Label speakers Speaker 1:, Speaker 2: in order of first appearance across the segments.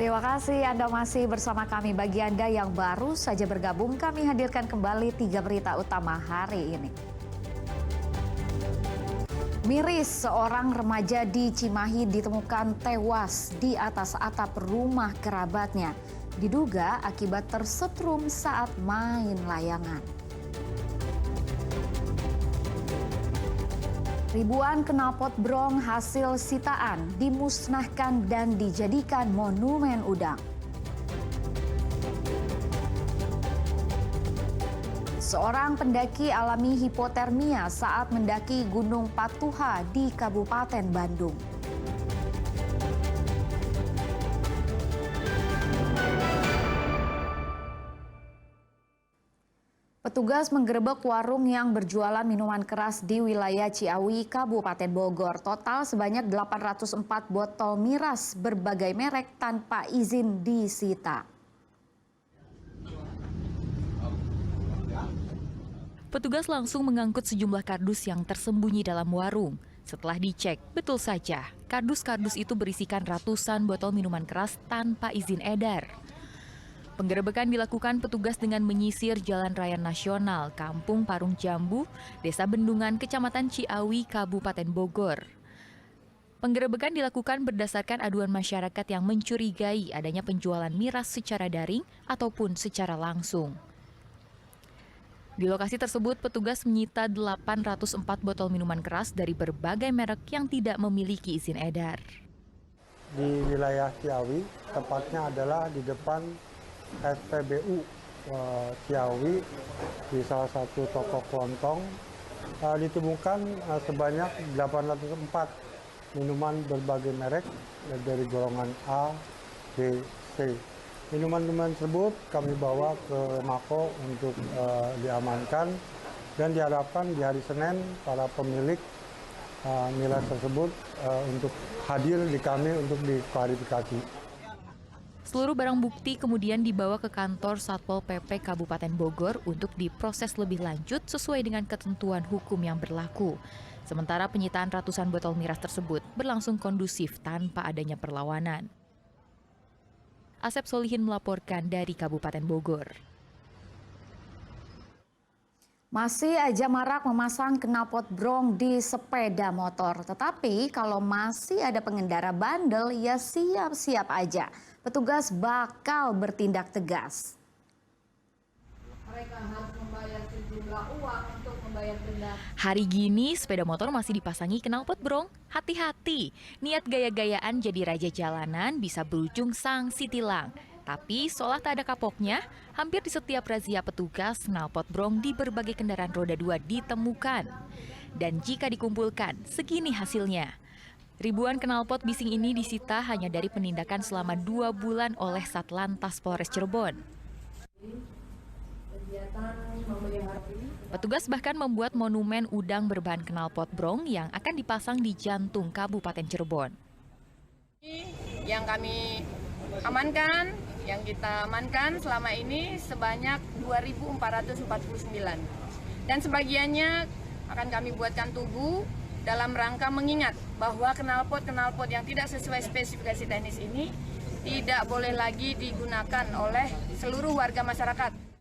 Speaker 1: Terima kasih Anda masih bersama kami. Bagi Anda yang baru saja bergabung, kami hadirkan kembali 3 berita utama hari ini. Miris, seorang remaja di Cimahi ditemukan tewas di atas atap rumah kerabatnya. Diduga akibat tersetrum saat main layangan. Ribuan knalpot brong hasil sitaan dimusnahkan dan dijadikan monumen udang. Seorang pendaki alami hipotermia saat mendaki Gunung Patuha di Kabupaten Bandung. Petugas menggerebek warung yang berjualan minuman keras di wilayah Ciawi, Kabupaten Bogor. Total sebanyak 804 botol miras berbagai merek tanpa izin disita.
Speaker 2: Petugas langsung mengangkut sejumlah kardus yang tersembunyi dalam warung. Setelah dicek, betul saja, kardus-kardus itu berisikan ratusan botol minuman keras tanpa izin edar. Penggerebekan dilakukan petugas dengan menyisir Jalan Raya Nasional, Kampung Parung Jambu, Desa Bendungan, Kecamatan Ciawi, Kabupaten Bogor. Penggerebekan dilakukan berdasarkan aduan masyarakat yang mencurigai adanya penjualan miras secara daring ataupun secara langsung. Di lokasi tersebut, petugas menyita 804 botol minuman keras dari berbagai merek yang tidak memiliki izin edar.
Speaker 3: Di wilayah Ciawi, tepatnya adalah di depan SPBU Ciawi, di salah satu toko kelontong, ditemukan sebanyak 804 minuman berbagai merek dari golongan A, B, C. Minuman-minuman tersebut kami bawa ke Mako untuk diamankan dan diharapkan di hari Senin para pemilik miras tersebut untuk hadir di kami untuk diklarifikasi.
Speaker 2: Seluruh barang bukti kemudian dibawa ke kantor Satpol PP Kabupaten Bogor untuk diproses lebih lanjut sesuai dengan ketentuan hukum yang berlaku. Sementara penyitaan ratusan botol miras tersebut berlangsung kondusif tanpa adanya perlawanan. Asep Solihin melaporkan dari Kabupaten Bogor.
Speaker 1: Masih aja marak memasang knalpot brong di sepeda motor. Tetapi kalau masih ada pengendara bandel, ya siap-siap aja. Petugas bakal bertindak tegas. Mereka harus membayar sejumlah uang untuk membayar denda.
Speaker 2: Hari gini sepeda motor masih dipasangi knalpot brong. Hati-hati, niat gaya-gayaan jadi raja jalanan bisa berujung sanksi tilang. Tapi seolah tak ada kapoknya, hampir di setiap razia petugas, knalpot brong di berbagai kendaraan roda 2 ditemukan. Dan jika dikumpulkan, segini hasilnya. Ribuan knalpot bising ini disita hanya dari penindakan selama 2 bulan oleh Satlantas Polres Cirebon. Petugas bahkan membuat monumen udang berbahan knalpot brong yang akan dipasang di jantung Kabupaten Cirebon.
Speaker 4: Yang kami amankan, yang kita amankan selama ini sebanyak 2.449. Dan sebagiannya akan kami buatkan tugu dalam rangka mengingat bahwa knalpot yang tidak sesuai spesifikasi teknis ini tidak boleh lagi digunakan oleh seluruh warga masyarakat.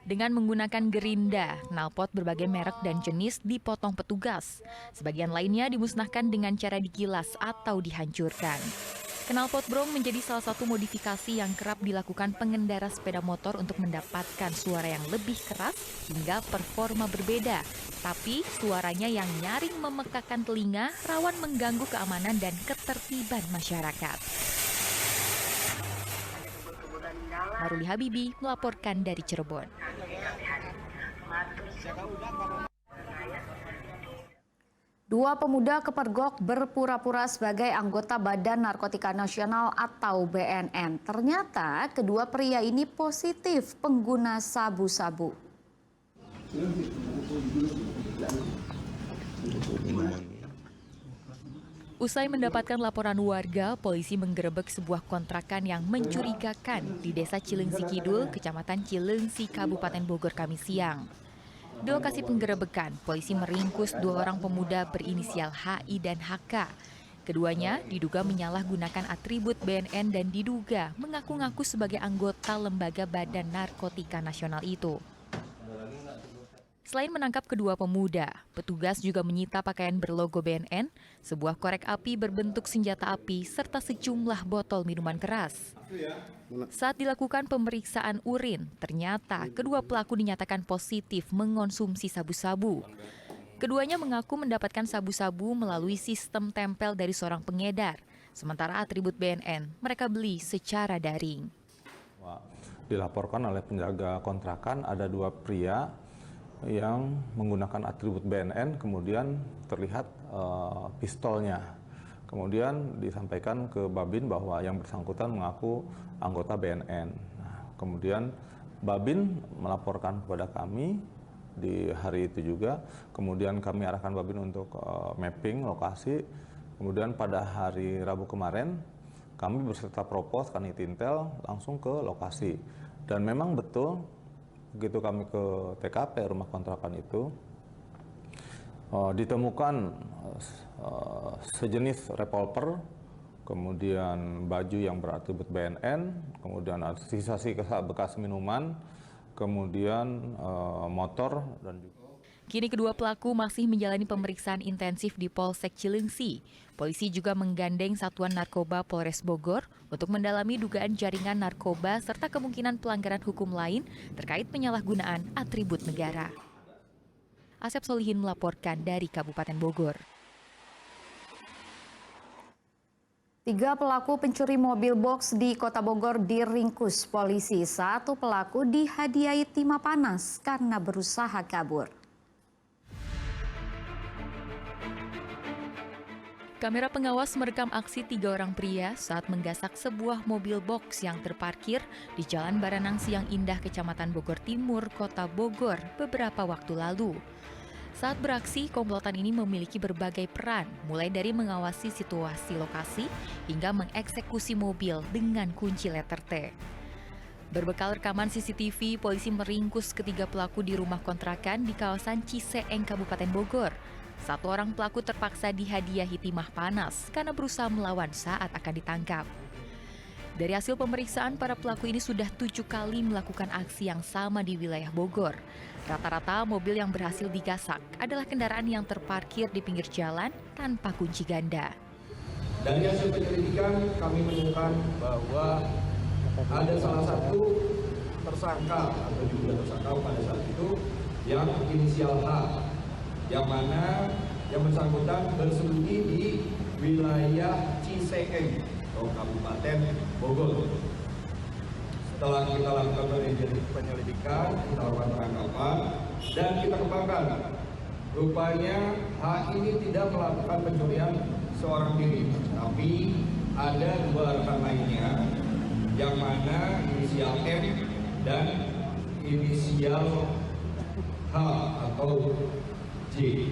Speaker 2: Dengan menggunakan gerinda, knalpot berbagai merek dan jenis dipotong petugas. Sebagian lainnya dimusnahkan dengan cara digilas atau dihancurkan. Knalpot brong menjadi salah satu modifikasi yang kerap dilakukan pengendara sepeda motor untuk mendapatkan suara yang lebih keras hingga performa berbeda. Tapi suaranya yang nyaring memekakan telinga rawan mengganggu keamanan dan ketertiban masyarakat. Maruli Habibi melaporkan dari Cirebon.
Speaker 1: Dua pemuda kepergok berpura-pura sebagai anggota Badan Narkotika Nasional atau BNN. Ternyata kedua pria ini positif pengguna sabu-sabu.
Speaker 2: Usai mendapatkan laporan warga, polisi menggerebek sebuah kontrakan yang mencurigakan di Desa Cileungsi Kidul, Kecamatan Cileungsi, Kabupaten Bogor, Kamis siang. Di lokasi penggerebekan, polisi meringkus 2 orang pemuda berinisial HI dan HK. Keduanya diduga menyalahgunakan atribut BNN dan diduga mengaku-ngaku sebagai anggota Lembaga Badan Narkotika Nasional itu. Selain menangkap kedua pemuda, petugas juga menyita pakaian berlogo BNN, sebuah korek api berbentuk senjata api, serta sejumlah botol minuman keras. Saat dilakukan pemeriksaan urin, ternyata kedua pelaku dinyatakan positif mengonsumsi sabu-sabu. Keduanya mengaku mendapatkan sabu-sabu melalui sistem tempel dari seorang pengedar, sementara atribut BNN mereka beli secara daring.
Speaker 5: Dilaporkan oleh penjaga kontrakan ada 2 pria yang menggunakan atribut BNN, kemudian terlihat pistolnya. Kemudian disampaikan ke Babin bahwa yang bersangkutan mengaku anggota BNN. Nah, kemudian Babin melaporkan kepada kami di hari itu juga. Kemudian kami arahkan Babin untuk mapping lokasi. Kemudian pada hari Rabu kemarin kami beserta Propos, Kanitintel langsung ke lokasi. Dan memang betul begitu kami ke TKP rumah kontrakan itu, ditemukan sejenis revolver, kemudian baju yang beratribut BNN, kemudian sisa-sisa bekas minuman, kemudian motor dan juga.
Speaker 2: Kini kedua pelaku masih menjalani pemeriksaan intensif di Polsek Cilengsi. Polisi juga menggandeng Satuan Narkoba Polres Bogor untuk mendalami dugaan jaringan narkoba serta kemungkinan pelanggaran hukum lain terkait penyalahgunaan atribut negara. Asep Solihin melaporkan dari Kabupaten Bogor.
Speaker 1: 3 pelaku pencuri mobil box di Kota Bogor diringkus polisi. 1 pelaku dihadiahi timah panas karena berusaha kabur.
Speaker 2: Kamera pengawas merekam aksi 3 orang pria saat menggasak sebuah mobil box yang terparkir di Jalan Baranang Siang Indah, Kecamatan Bogor Timur, Kota Bogor beberapa waktu lalu. Saat beraksi, komplotan ini memiliki berbagai peran, mulai dari mengawasi situasi lokasi hingga mengeksekusi mobil dengan kunci letter T. Berbekal rekaman CCTV, polisi meringkus ketiga pelaku di rumah kontrakan di kawasan Ciseeng, Kabupaten Bogor. 1 orang pelaku terpaksa dihadiahi timah panas karena berusaha melawan saat akan ditangkap. Dari hasil pemeriksaan, para pelaku ini sudah 7 kali melakukan aksi yang sama di wilayah Bogor. Rata-rata mobil yang berhasil digasak adalah kendaraan yang terparkir di pinggir jalan tanpa kunci ganda.
Speaker 6: Dari hasil penyelidikan, kami menemukan bahwa ada salah satu tersangka atau juga tersangka pada saat itu yang inisial H, yang mana yang bersangkutan bersembunyi di wilayah Ciseeng atau Kabupaten Bogor. Setelah kita lakukan penyelidikan, kita lakukan penangkapan dan kita kembangkan. Rupanya H ini tidak melakukan pencurian seorang diri, tapi ada 2 rekan lainnya, yang mana inisial M dan inisial H atau J.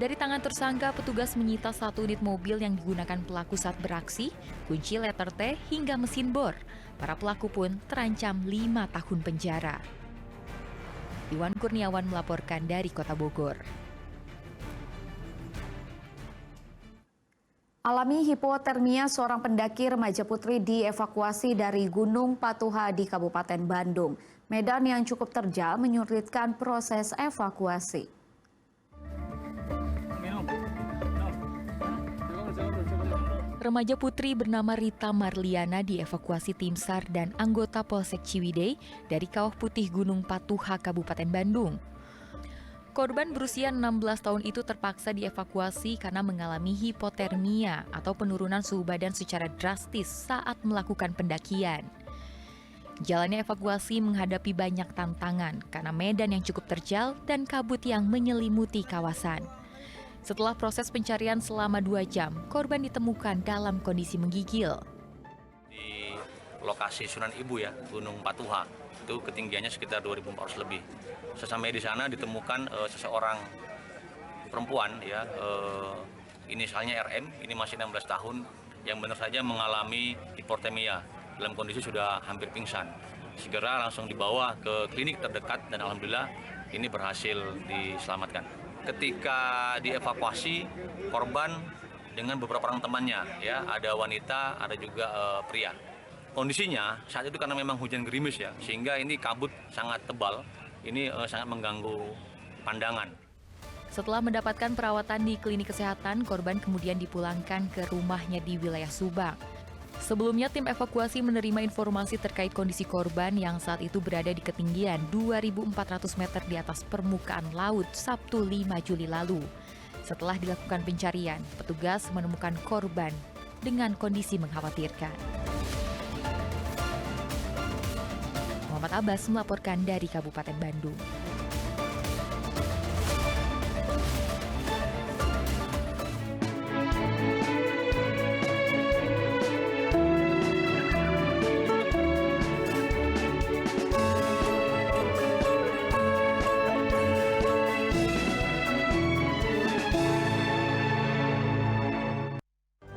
Speaker 2: Dari tangan tersangka, petugas menyita 1 unit mobil yang digunakan pelaku saat beraksi, kunci letter T, hingga mesin bor. Para pelaku pun terancam 5 tahun penjara. Iwan Kurniawan melaporkan dari Kota Bogor.
Speaker 1: Alami hipotermia seorang pendaki remaja putri dievakuasi dari Gunung Patuha di Kabupaten Bandung. Medan yang cukup terjal menyulitkan proses evakuasi.
Speaker 2: Remaja putri bernama Rita Marliana dievakuasi tim SAR dan anggota Polsek Ciwidey dari Kawah Putih Gunung Patuha, Kabupaten Bandung. Korban berusia 16 tahun itu terpaksa dievakuasi karena mengalami hipotermia atau penurunan suhu badan secara drastis saat melakukan pendakian. Jalannya evakuasi menghadapi banyak tantangan karena medan yang cukup terjal dan kabut yang menyelimuti kawasan. Setelah proses pencarian selama 2 jam, korban ditemukan dalam kondisi menggigil.
Speaker 7: Di lokasi Sunan Ibu ya, Gunung Patuha, itu ketinggiannya sekitar 2.400 lebih. Sesampai di sana ditemukan seseorang perempuan ya, inisialnya RM, ini masih 16 tahun, yang benar saja mengalami hipotermia dalam kondisi sudah hampir pingsan. segera langsung dibawa ke klinik terdekat dan alhamdulillah ini berhasil diselamatkan. Ketika dievakuasi, korban dengan beberapa orang temannya, ya, ada wanita, ada juga pria. Kondisinya saat itu karena memang hujan gerimis ya, sehingga ini kabut sangat tebal, ini sangat mengganggu pandangan.
Speaker 2: Setelah mendapatkan perawatan di klinik kesehatan, korban kemudian dipulangkan ke rumahnya di wilayah Subang. Sebelumnya, tim evakuasi menerima informasi terkait kondisi korban yang saat itu berada di ketinggian 2.400 meter di atas permukaan laut Sabtu 5 Juli lalu. Setelah dilakukan pencarian, petugas menemukan korban dengan kondisi mengkhawatirkan. Muhammad Abbas melaporkan dari Kabupaten Bandung.